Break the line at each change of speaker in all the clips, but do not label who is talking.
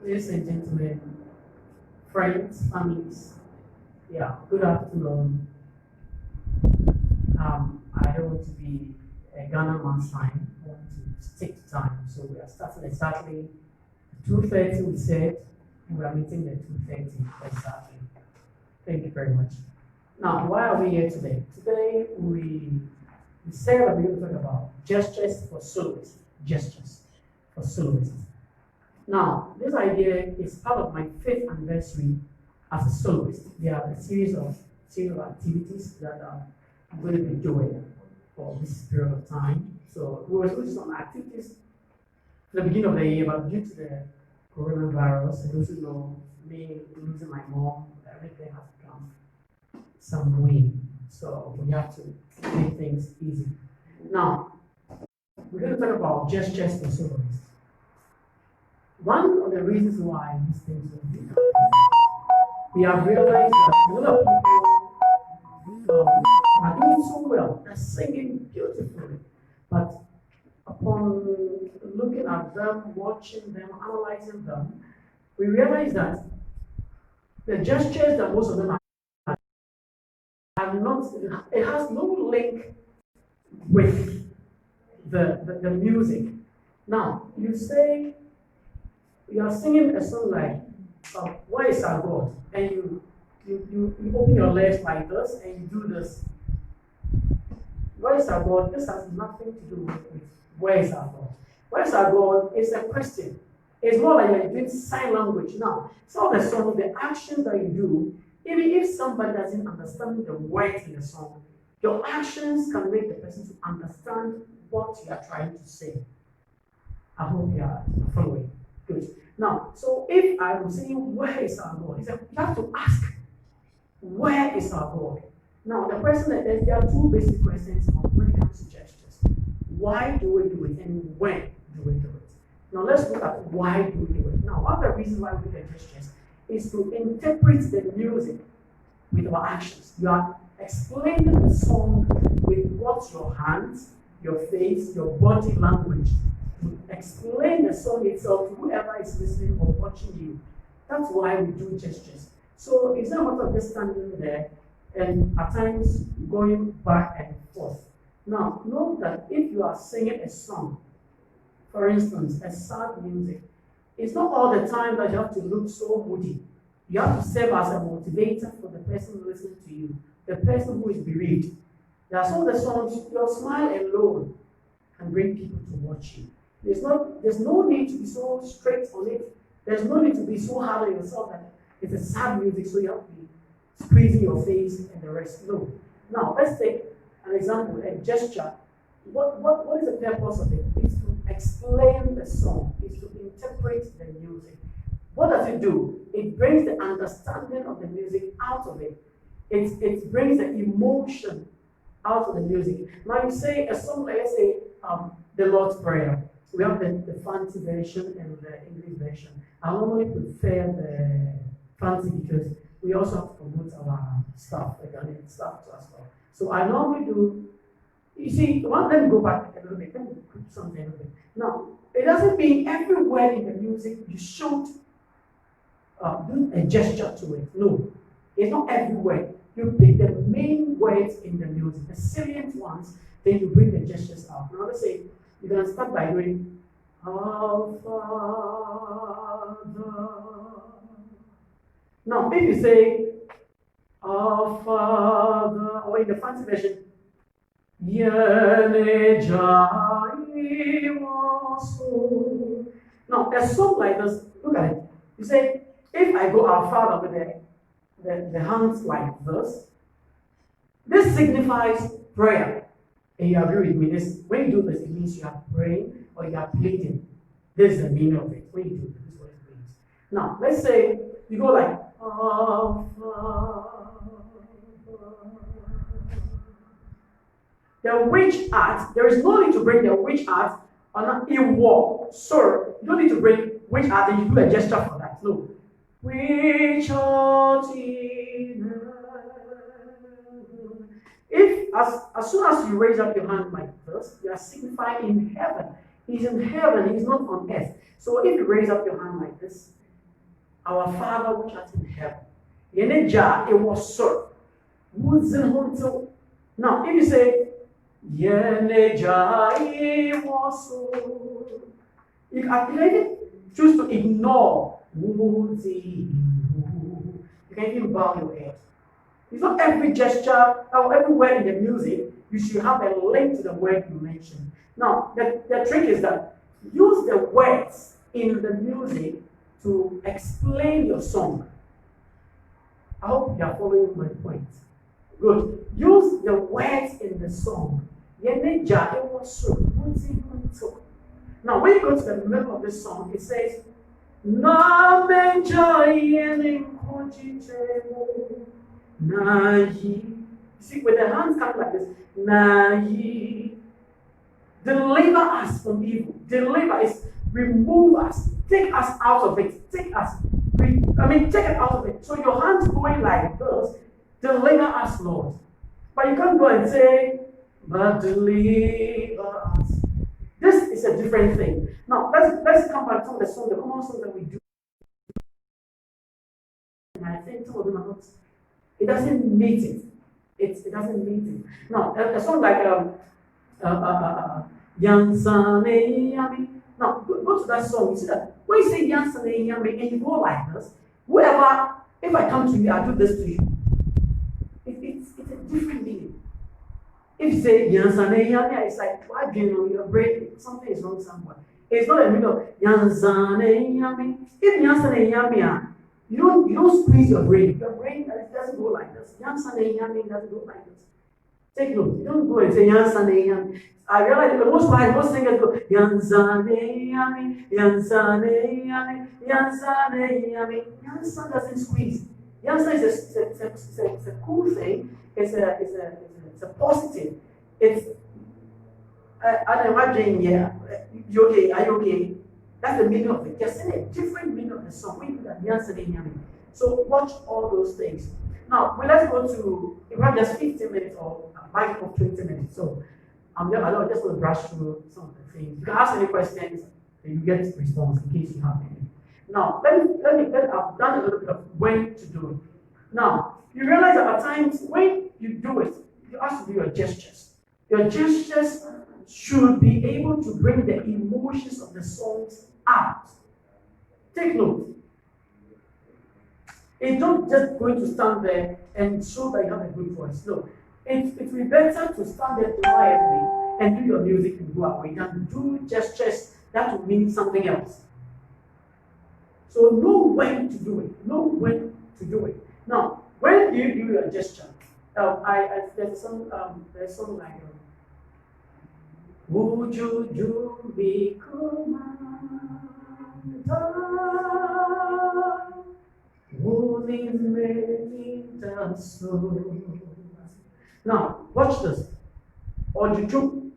Ladies and gentlemen, friends, families, yeah, good afternoon. I don't want to be a Ghana man's time. I want to stick to time. So we are starting exactly 2:30. We said and we are meeting at 2:30 exactly. Thank you very much. Now, why are we here today? Today we said that we're going to talk about gestures for soloists. Gestures for soloists. Now, this idea is part of my 5th anniversary as a soloist. There are a series of activities that I'm going to be doing for this period of time. So we were doing some activities at the beginning of the year, but due to the coronavirus, and also know me losing my mom, everything has become some way. So we have to make things easy. Now, we're going to talk about gestures for soloists. One of the reasons why these things are difficult, we have realized that a lot of people are doing so well, they're singing beautifully, but upon looking at them, watching them, analyzing them, we realize that the gestures that most of them are not, it has no link with the music. Now, you say, You are singing a song like, "Where is our God?" and you open your legs like this and you do this. Where is our God? This has nothing to do with where is our God. Where is our God is a question. It's more like you're doing sign language. Now, some of the songs, the actions that you do, even if somebody doesn't understand the words in the song, your actions can make the person to understand what you are trying to say. I hope you are following. Good. Now, so if I am saying, where is our God? You have to ask, where is our God? Now, the person that there are two basic questions when it comes to gestures. Why do we do it and when do we do it? Now, let's look at why do we do it. Now, one of the reasons why we do the gestures is to interpret the music with our actions. You are explaining the song with what your hands, your face, your body language. To explain the song itself to whoever is listening or watching you. That's why we do gestures. So it's not a matter of just standing there and at times going back and forth. Now, know that if you are singing a song, for instance, a sad music, it's not all the time that you have to look so moody. You have to serve as a motivator for the person listening to you, the person who is bereaved. There are some of the songs, your smile alone can bring people to watch you. There's no need to be so straight on it. There's no need to be so hard on yourself that it's a sad music, so you have to be squeezing your face and the rest. No. Now, let's take an example, a gesture. What is the purpose of it? It's to explain the song. It's to interpret the music. What does it do? It brings the understanding of the music out of it. It brings the emotion out of the music. Now you say a song, like, let's say the Lord's Prayer. We have the fancy version and the English version. I normally prefer the fancy because we also have to promote our stuff, like I need stuff to us. So I normally do. You see, let me go back a little bit. Let me put something a little bit. Now, it doesn't mean every word in the music you should do a gesture to it. No, it's not every word. You pick the main words in the music, the salient ones, then you bring the gestures out. Now let's say you can start by doing Our Father. Now, if you say Our Father, or in the fancy version, Adjei. Now, a song like this, look at it. You say, if I go Our Father with the hands like this signifies prayer. And you agree with me? When you do this, it means you are praying or you are pleading. This is the meaning of it. When you do this, is what it means. Now, let's say you go like, Our Father. The which art, there is no need to bring the which art on an war. So you don't need to bring which art and you do a gesture for that. No. Which art in heaven. If as soon as you raise up your hand like this, you are signifying in heaven. He's in heaven, he's not on earth. So if you raise up your hand like this, our Father which art in heaven. Adjei, it was so. Now, if you say Adjei was so, you can choose to ignore. You can even bow your head. It's not every gesture or every word in the music you should have a link to the word you mentioned. Now, the trick is that use the words in the music to explain your song. I hope you are following my point. Good. Use the words in the song. Now, when you go to the middle of this song, it says, see, with the hands coming like this, deliver us from evil. Deliver us, remove us, take us out of it. Take it out of it. So your hands going like this, deliver us, Lord. But you can't go and say, but deliver us. This is a different thing. Now, let's come back to the song, the common song that we do. And I think some of them are not, it doesn't meet it. It doesn't meet it. Now, a song like Yansane Yami, Now, go to that song. You see that when you say Yansane Yami and you go like this, whoever, if I come to you, I do this to you. It's a different meaning. If you say Yansane Yami, it's like, why do you know your brain? Something is wrong somewhere. It's not a meaning of Yansane Yami. If Yansane Yami, you don't squeeze your brain. Your brain doesn't go like this. Yansane Yami doesn't go like this. Take note. You don't go and say Yansane Yami. I realize the most singers go Yansane Yami, Yansane Yami, Yansane Yami. Yansan doesn't squeeze. Yansan is a cool thing. It's a positive. It's I imagine, yeah, you okay? Are you okay? That's the meaning of it. Just in a different meaning of the song. We do that Yansane Yami. So watch all those things. Now, let's go to, if we have just 15 minutes or a mic of 20 minutes. So I just want to brush through some of the things. You can ask any questions and you get response in case you have any. Now, I've done a little bit of when to do it. Now, you realize that at times when you do it, you have to do your gestures. Your gestures should be able to bring the emotions of the songs out. Take note. It's not just going to stand there and show that you have a good voice. No. It will be better to stand there quietly and do your music and go away than do gestures that will mean something else. So know when to do it. Know when to do it. Now, when you do your gesture, there's some like would you do me Now, watch this. Ojuju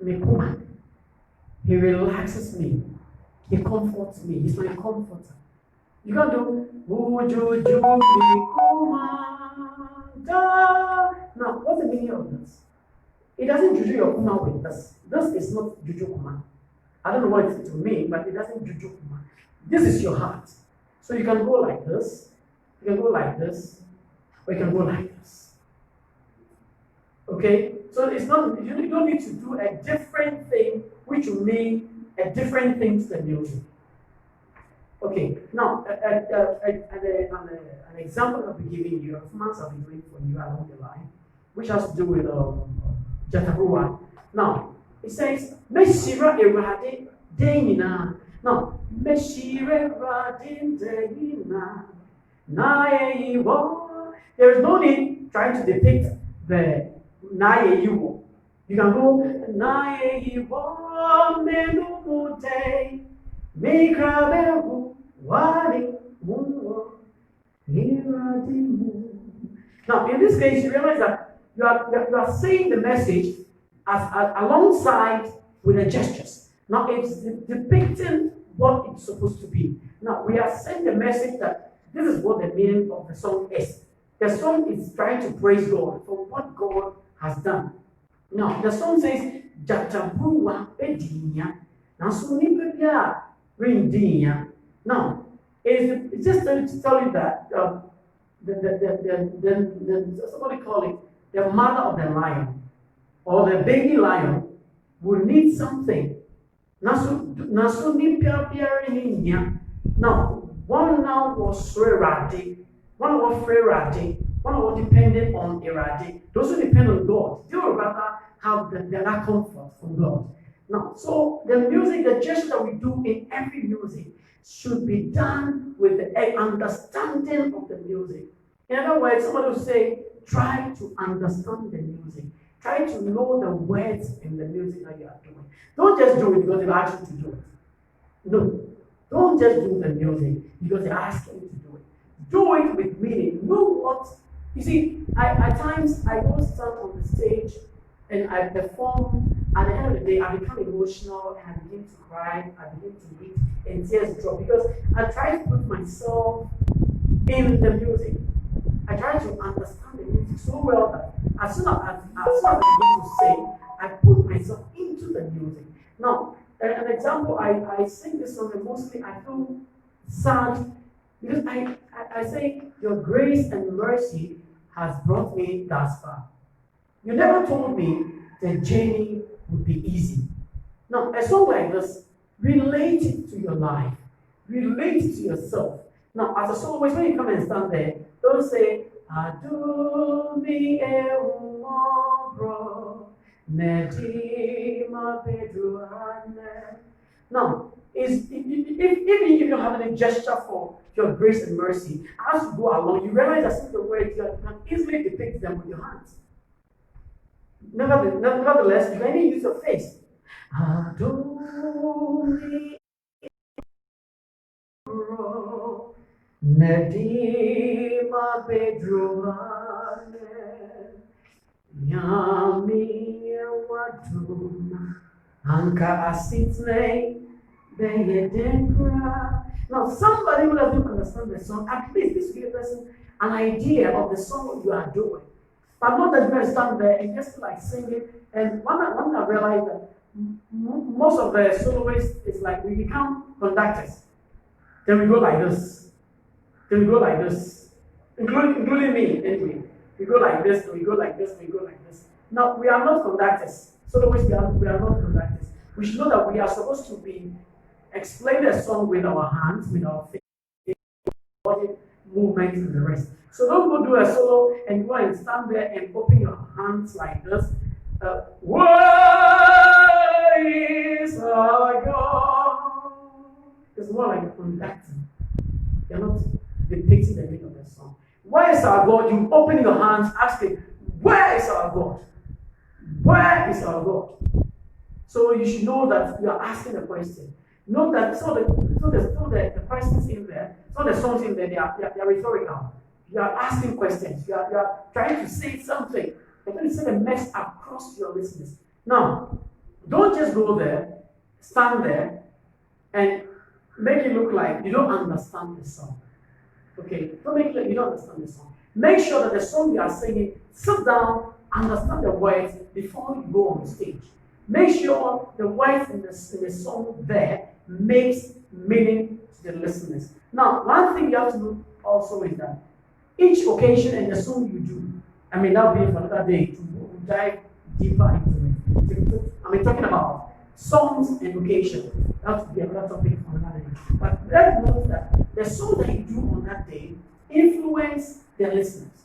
Mekuma. He relaxes me. He comforts me. He's my comforter. You can do Ojuju Mekuma. Now, what's the meaning of this? It doesn't juju your kuma with this. This is not juju kuma. I don't know what it will mean, but it doesn't juju kuma. This is your heart. So you can go like this. You can go like this. Or you can go like this. Okay? So it's not, you don't need to do a different thing which will mean a different thing to the music. Okay, now an example I'll be giving you, a performance I'll be doing for you along the line, which has to do with Jataruwa. Now, it says, Meshira Erade Denina. Now, Meshira Erade Denina. There is no need trying to depict the Naye Yugo. You can go Naye Yugo Menumude Mikraberu Wadi Muo Hiradimu. Now, in this case, you realize that you are saying the message alongside with the gestures. Now, it's depicting what it's supposed to be. Now, we are saying the message that this is what the meaning of the song is. The song is trying to praise God for what God has done. Now, the song says, Jatabuwa Edinya. Now, so Nipia Rindinya. Now, it's just to tell you that somebody call it the mother of the lion or the baby lion will need something. Now, one now was Freradi, one was Freradi, one was dependent on Iradi. Those who depend on God, they will rather have that comfort from God. Now, so the music, the gesture that we do in every music should be done with the understanding of the music. In other words, somebody will say, try to understand the music. Try to know the words in the music that you are doing. Don't just do it because they ask you to do it. No. Don't just do the music because they ask you to do it. Do it with meaning. Know what. You see, at times I go stand on the stage and I perform. At the end of the day, I become emotional and I begin to cry. I begin to weep and tears drop because I try to put myself in the music. I try to understand the music so well that as soon as I begin to sing, I put myself into the music. Now, an example, I sing this song and mostly I feel sad because I say, your grace and mercy has brought me thus far. You never told me the journey would be easy. Now, a song like this, Relate it to your life. Relate it to yourself. Now, as a soloist, when you come and stand there, don't say, Adu mi bro, Nedima Pedruane. Now, even if you don't have any gesture for your grace and mercy, as you go along, you realize that some of the words you can easily depict them with your hands. Nevertheless, you can even use your face. Adonai Nedima Bedroane Yami Waduma Anka Asitne Beyedempra. Now, somebody who doesn't understand the song, at least this will give a person an idea of the song you are doing. But not that you're going to stand there and just like singing. And one I realized that most of the soloists is like we become conductors. Then we go like this. Then we go like this. Including me, anyway. We go like this, we go like this, we go like this. Now, we are not conductors. Soloists, we are not conductors. We should know that we are supposed to be explain the song with our hands, with our face, body movement, and the rest. So don't go do a solo and go and stand there and open your hands like this. Where is our God? It's more like conducting. You're not depicting the meaning of the song. Where is our God? You open your hands asking, where is our God? Where is our God? So you should know that you are asking a question. Note that some of the questions in there, some of the songs in there, they are rhetorical. You are asking questions. You are trying to say something. You're going to send a message across your listeners. Now, don't just go there, stand there, and make it look like you don't understand the song. Okay? Don't make it like you don't understand the song. Make sure that the song you are singing, sit down, understand the words before you go on the stage. Make sure the words in the song there makes meaning to the listeners. Now, one thing you have to know also is that each occasion and the song you do, I mean, that will be for another day to dive deeper into it. I mean, talking about songs and occasion. That will be another topic for another day. But let's note that the song that you do on that day influence the listeners.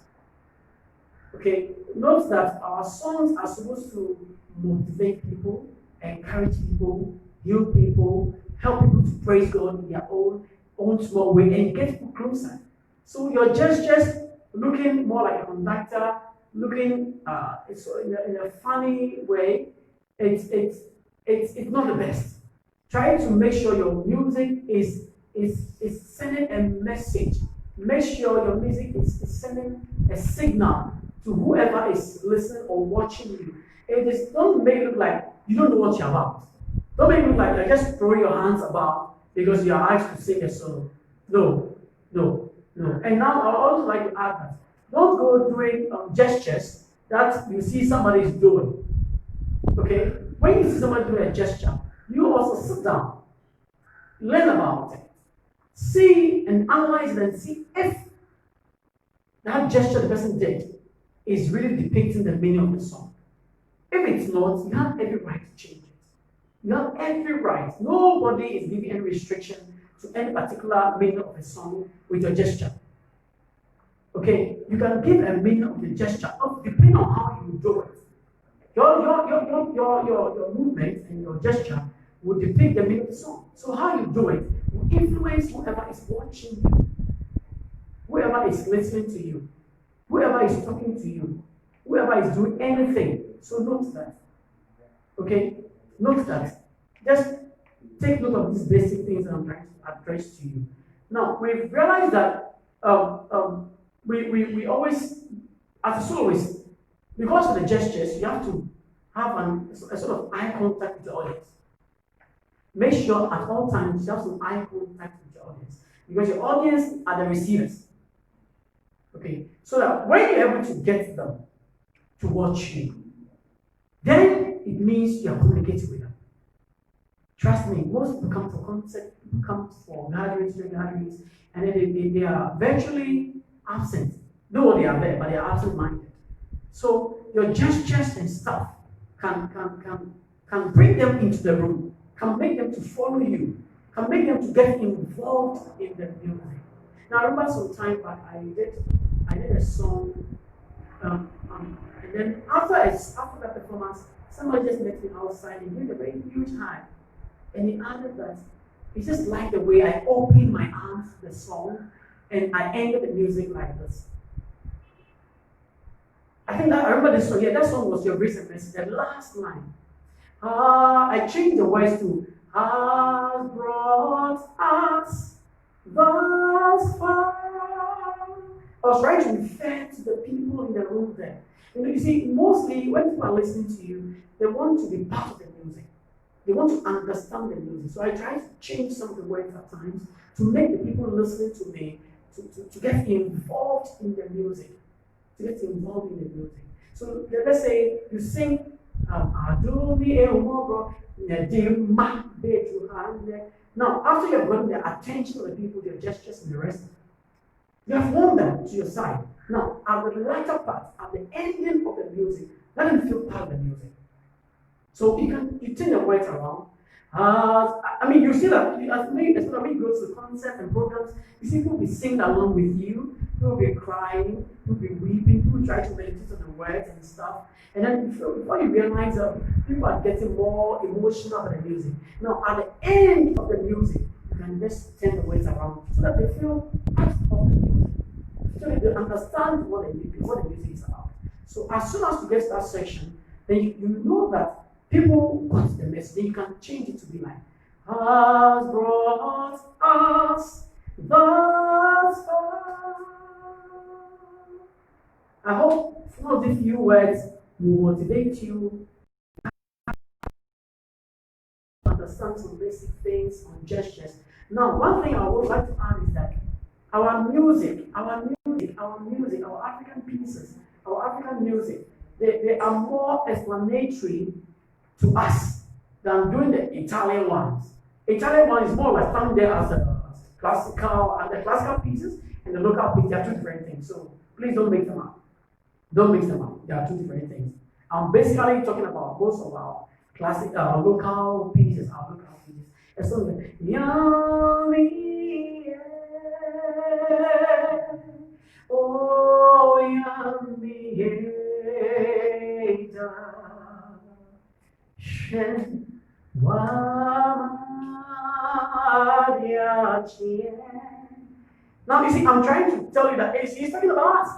Okay? Note that our songs are supposed to motivate people, encourage people, heal people, help people to praise God in their own small way, and get people closer. So your gestures looking more like a conductor, looking in a funny way, it's not the best. Try to make sure your music is sending a message. Make sure your music is sending a signal to whoever is listening or watching you. Don't make it look like you don't know what you're about. Don't make it look like you're just throwing your hands about because you are asked to sing a solo. No. And now I would also like to add that don't go doing gestures that you see somebody is doing. Okay? When you see somebody doing a gesture, you also sit down, learn about it, see and analyze it and see if that gesture the person did is really depicting the meaning of the song. If it's not, you have every right to change it. You have every right. Nobody is giving any restriction to any particular meaning of a song with your gesture. Okay, you can give a meaning of the gesture depending on how you do it. Your movement and your gesture will depict the meaning of the song. So how you do it will influence whoever is watching you, whoever is listening to you, whoever is talking to you, whoever is doing anything. So note that. Okay? Note that. Just take note of these basic things that I'm trying to address to you. Now, we've realized that we always, as a soloist, because of the gestures, you have to have a sort of eye contact with the audience. Make sure at all times you have some eye contact with the audience. Because your audience are the receivers. Okay? So that when you're able to get them to watch you, then it means you are communicating with them. Trust me, most people come for concert, people come for gatherings, and then they are virtually absent. No, they are there, but they are absent-minded. So your gestures and stuff can bring them into the room, can make them to follow you, can make them to get involved in the music. Now, I remember some time back, I did a song, and then after that performance, somebody just met me outside and gave a very huge high. And he added that he just liked the way I opened my arms to the song and I ended the music like this. I remember this song. Yeah, that song was your recent message. The last line. I changed the words to has brought us thus far. I was trying to refer to the people in the room there. You see, mostly when people are listening to you, they want to be part of the music. They want to understand the music. So I try to change some of the words at times to make the people listening to me to get involved in the music. To get involved in the music. So let's say you sing now, after you've gotten the attention of the people, your gestures and the rest, you have won them to your side. Now, at the latter part, at the ending of the music, let them feel part of the music. So you turn your words around. You see that especially when you go to concerts and programs, you see people will be singing along with you, people will be crying, people will be weeping, people will try to meditate on the words and stuff. And then before you realize that people are getting more emotional about the music. Now, at the end of the music, you can just turn the words around so that they feel part of the music. So that they understand what the music is about. So as soon as you get to that section, then you know that people want the message. Then you can change it to be like, has brought us thus far. I hope some of these few words will motivate you to understand some basic things on gestures. Now, one thing I would like to add is that our music, our African pieces, our African music, they are more explanatory to us than doing the Italian ones. Italian one is more like standing there as a classical, and the classical pieces and the local pieces, they are two different things. So please don't mix them up. Don't mix them up. They are two different things. I'm basically talking about most of our classic, local pieces, It's something like, yummy, oh, yummy, now you see, I'm trying to tell you that he's talking about us.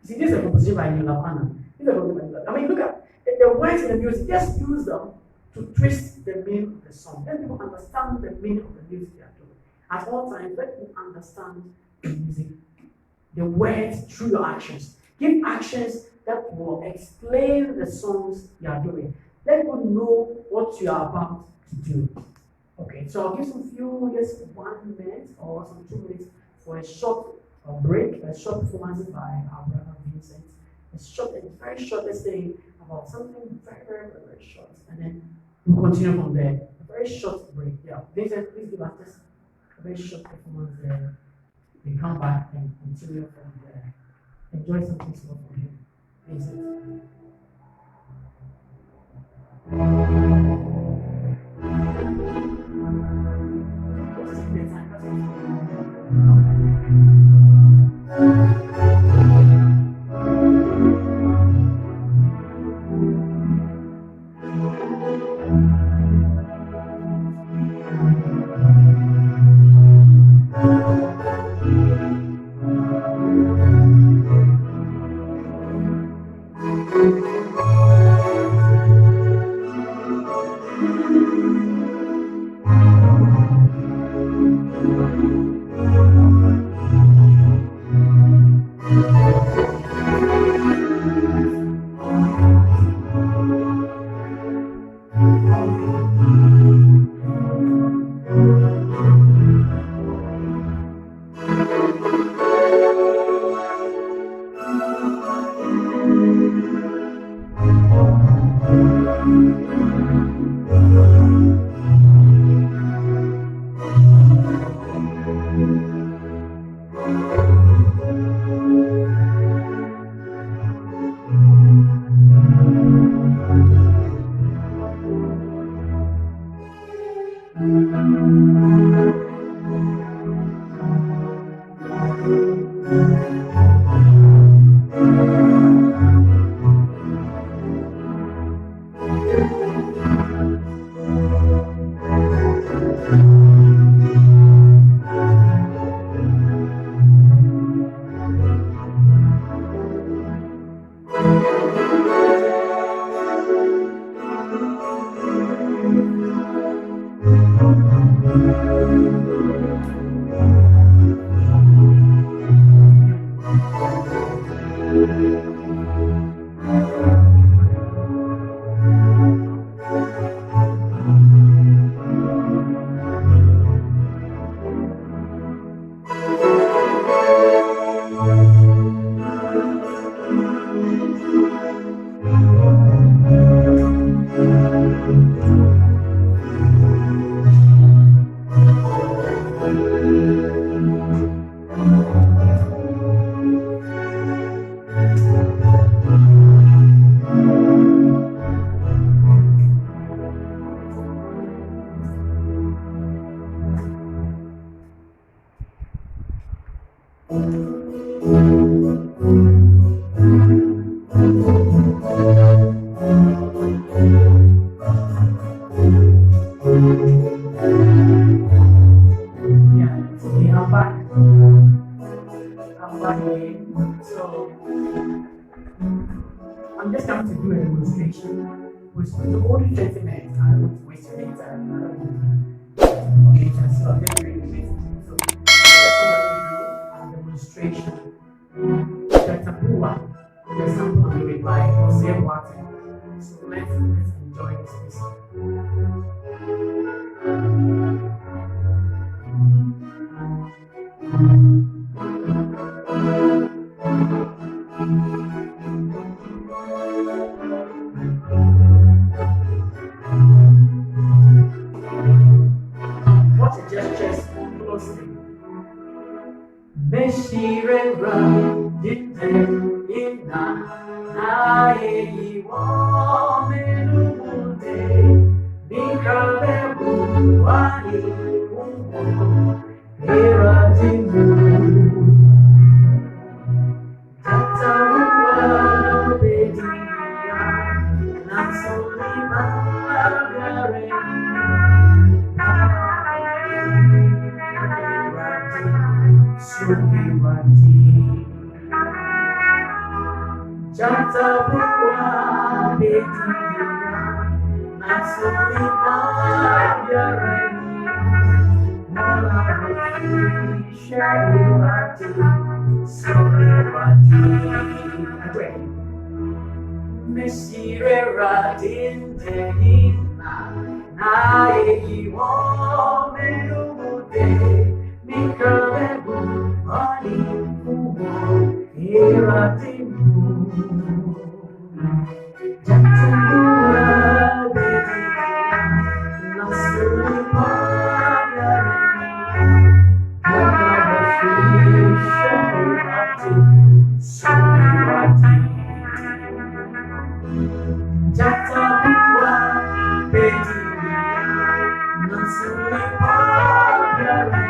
See, this is a composition by Nilapana. Look at the words in the music, just use them to twist the meaning of the song. Let people understand the meaning of the music they are doing. At all times, let people understand the music, the words through your actions. Give actions that will explain the songs you are doing. Let people know what you are about to do. Okay, so I'll give some few, just 1 minute or some 2 minutes for a short break, a short performance by our brother Vincent. Very short, let's say about something very, very, very, very short, and then we'll continue from there. A very short break. Yeah, Vincent, please give us this a very short performance there. We come back and continue from there. Enjoy something small from him. Vincent. I'm just going to do a demonstration, which will only 30 minutes. I don't want to waste your time. Okay, so I'm just doing this. So that's what I'm going to do. A demonstration. That's a poor. There's something on the reply or say water. So let's enjoy this. Watch it, just closely. Meshirera dite ina na ye wa menude bikale buwani umbo era timu tatawa bedia nasuli magare Sumiwati Jata Bukwa Bedia Nasuli Magyarani Mola Rufi Shariwati Sumiwati Adjei Meshire Radin Tehina Nae Iwo Menude Mikalebu Ani Kubo Iratimu Jatumura Bedia Nasuli Magyarani Monabashi Shahirati Sumiwati Jatumura Bedia Nasuli Magyarani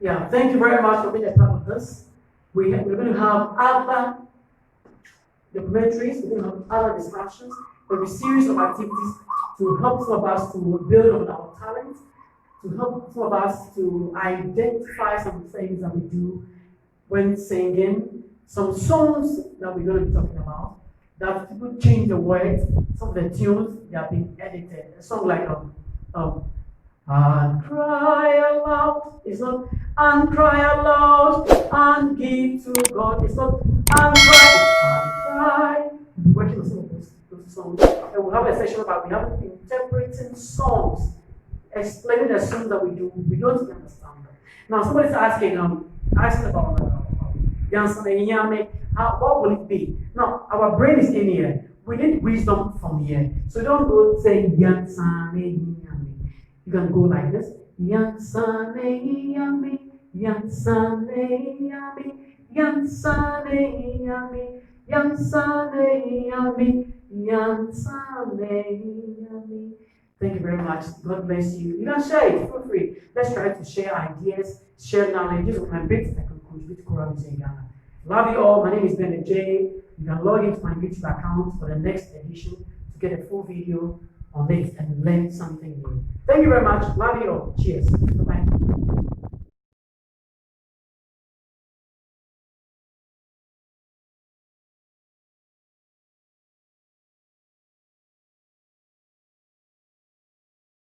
Yeah, thank you very much for being a part of this. We're going to have other documentaries, we're going to have other discussions, there'll be a series of activities to help some of us to build on our talents, to help some of us to identify some things that we do when singing, some songs that we're going to be talking about, that people change the words, some of the tunes, they have been edited. A song like and cry aloud. It's not and cry aloud and give to God. It's not and cry. We're working on some of those songs. And we'll have a session about we have interpreting songs, explaining the songs that we do. We don't even understand them. Now somebody's asking about what will it be? Now our brain is in here. We need wisdom from here. So don't go saying Yansane. You can go like this. Yansane yami, Yansane yami, Yansane yami, Yansane yami, Yansane yami. Thank you very much. God bless you. You can share it. Feel free. Let's try to share ideas, share knowledge. This is my bit I can contribute to Choral Music in Ghana. Love you all. My name is Adjei. You can log into my YouTube account for the next edition to get a full video on it and learn something new. Thank you very much. Love you all. Cheers. Bye-bye.